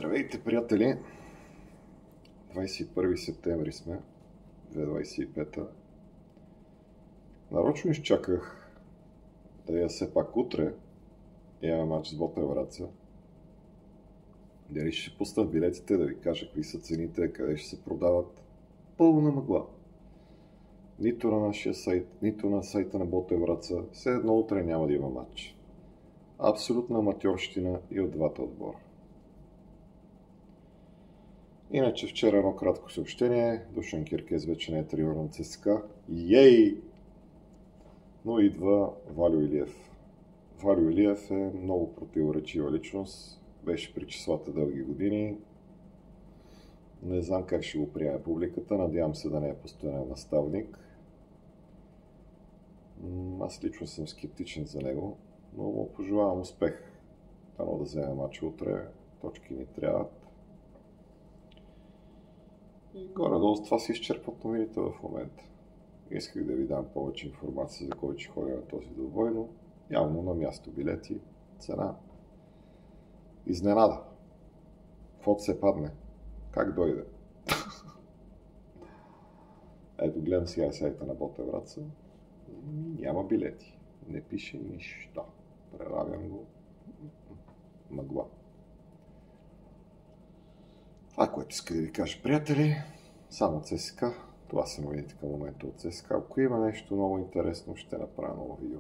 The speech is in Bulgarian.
Здравейте, приятели! 21 септември сме, 2025. Нарочно изчаках да я все пак утре. Имаме матч с Ботев Враца. Дали ще пуснат билетите, да ви кажа какви са цените, къде ще се продават. Пълна мъгла. Нито на нашия сайт, нито на сайта на Ботев Враца. Все едно утре няма да има матч. Абсолютна аматьорщина и от двата отбора. Иначе вчера едно кратко съобщение. Душан Киркез вече не е треньор на ЦСКА. Ей! Но идва Валю Илиев. Валю Илиев е много противоречива личност. Беше при числата дълги години. Не знам как ще го приеме публиката. Надявам се да не е постоянен наставник. Аз лично съм скептичен за него, но му пожелавам успех. Дано да вземе матча утре. Точки ни трябват. И горе-долу с това си изчерпват новините в момента. Исках да ви дам повече информация за кой ще ходи на този двубой, но явно на място билети, цена. Изненада. Каквото се падне. Как дойде? Ето гледам сега сайта на Ботев Враца. Няма билети. Не пише нищо. Преравям го. Мъгла. Това, което иска да ви кажа, приятели, само ЦСКА. Това са новините към момента от ЦСКА. Ако има нещо много интересно, ще направя ново видео.